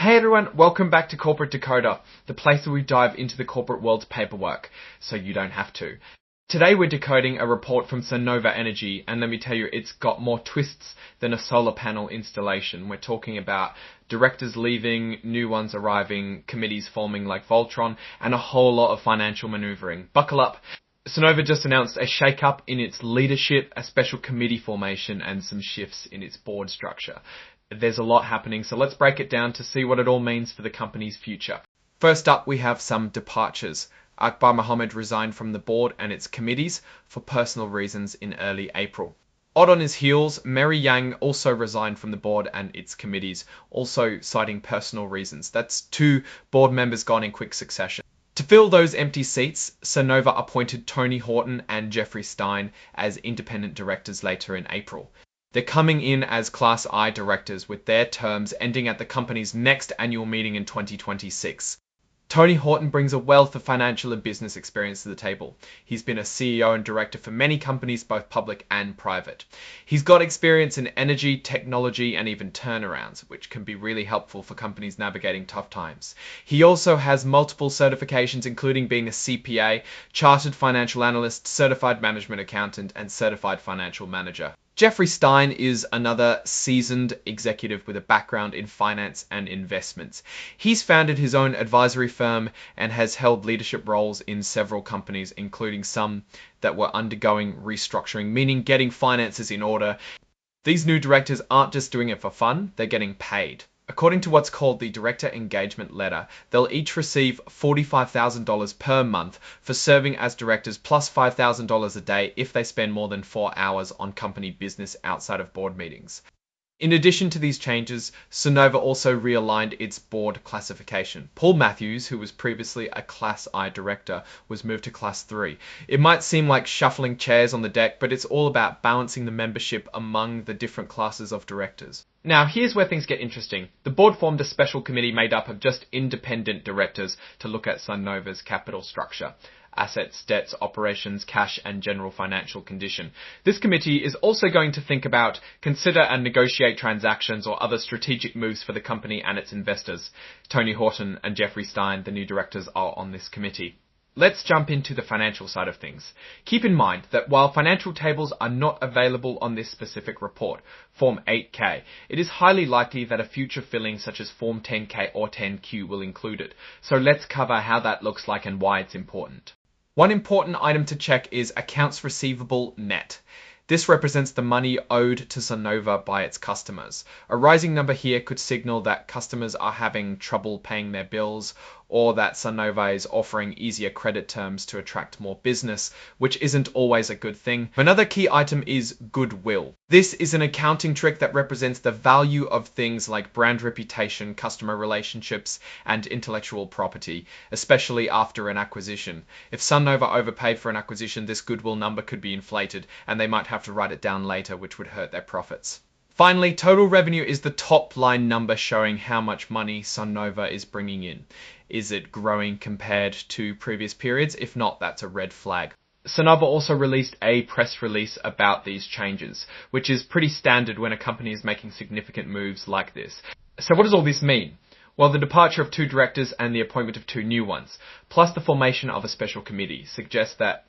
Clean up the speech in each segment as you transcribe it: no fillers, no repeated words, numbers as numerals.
Hey everyone, welcome back to Corporate Decoder, the place where we dive into the corporate world's paperwork, so you don't have to. Today we're decoding a report from Sunnova Energy, and let me tell you, it's got more twists than a solar panel installation. We're talking about directors leaving, new ones arriving, committees forming like Voltron, and a whole lot of financial maneuvering. Buckle up. Sunnova just announced a shakeup in its leadership, a special committee formation, and some shifts in its board structure. There's a lot happening, so let's break it down to see what it all means for the company's future. First up, we have some departures. Akbar Mohammed resigned from the board and its committees for personal reasons in early April. Odd on his heels, Mary Yang also resigned from the board and its committees, also citing personal reasons. That's 2 board members gone in quick succession. To fill those empty seats, Sunnova appointed Tony Horton and Jeffrey Stein as independent directors later in April. They're coming in as Class I directors with their terms ending at the company's next annual meeting in 2026. Tony Horton brings a wealth of financial and business experience to the table. He's been a CEO and director for many companies, both public and private. He's got experience in energy, technology, and even turnarounds, which can be really helpful for companies navigating tough times. He also has multiple certifications, including being a CPA, Chartered Financial Analyst, Certified Management Accountant, and Certified Financial Manager. Jeffrey Stein is another seasoned executive with a background in finance and investments. He's founded his own advisory firm and has held leadership roles in several companies, including some that were undergoing restructuring, meaning getting finances in order. These new directors aren't just doing it for fun, they're getting paid. According to what's called the Director Engagement Letter, they'll each receive $45,000 per month for serving as directors, plus $5,000 a day if they spend more than 4 hours on company business outside of board meetings. In addition to these changes, Sunnova also realigned its board classification. Paul Matthews, who was previously a Class I director, was moved to Class 3. It might seem like shuffling chairs on the deck, but it's all about balancing the membership among the different classes of directors. Now, here's where things get interesting. The board formed a special committee made up of just independent directors to look at Sunnova's capital structure. Assets, debts, operations, cash, and general financial condition. This committee is also going to think about, consider and negotiate transactions or other strategic moves for the company and its investors. Tony Horton and Jeffrey Stein, the new directors, are on this committee. Let's jump into the financial side of things. Keep in mind that while financial tables are not available on this specific report, Form 8K, it is highly likely that a future filling such as Form 10K or 10Q will include it. So let's cover how that looks like and why it's important. One important item to check is accounts receivable net. This represents the money owed to Sunnova by its customers. A rising number here could signal that customers are having trouble paying their bills, or that Sunnova is offering easier credit terms to attract more business, which isn't always a good thing. Another key item is goodwill. This is an accounting trick that represents the value of things like brand reputation, customer relationships, and intellectual property, especially after an acquisition. If Sunnova overpaid for an acquisition, this goodwill number could be inflated, and they might have to write it down later, which would hurt their profits. Finally, total revenue is the top line number showing how much money Sunnova is bringing in. Is it growing compared to previous periods? If not, that's a red flag. Sunnova also released a press release about these changes, which is pretty standard when a company is making significant moves like this. So what does all this mean? Well, the departure of 2 directors and the appointment of 2 new ones, plus the formation of a special committee, suggests that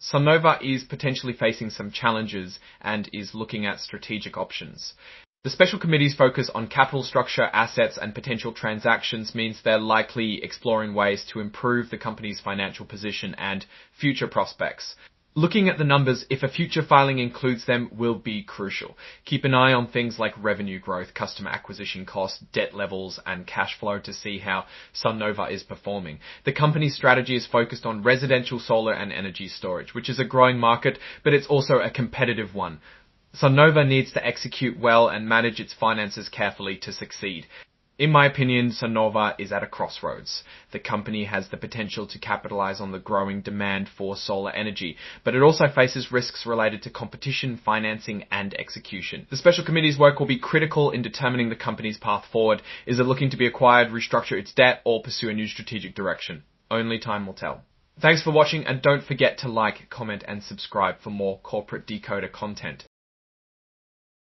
Sunnova is potentially facing some challenges and is looking at strategic options. The special committee's focus on capital structure, assets, and potential transactions means they're likely exploring ways to improve the company's financial position and future prospects. Looking at the numbers, if a future filing includes them, will be crucial. Keep an eye on things like revenue growth, customer acquisition costs, debt levels, and cash flow to see how Sunnova is performing. The company's strategy is focused on residential solar and energy storage, which is a growing market, but it's also a competitive one. Sunnova needs to execute well and manage its finances carefully to succeed. In my opinion, Sunnova is at a crossroads. The company has the potential to capitalize on the growing demand for solar energy, but it also faces risks related to competition, financing, and execution. The special committee's work will be critical in determining the company's path forward. Is it looking to be acquired, restructure its debt, or pursue a new strategic direction? Only time will tell. Thanks for watching, and don't forget to like, comment, and subscribe for more Corporate Decoder content.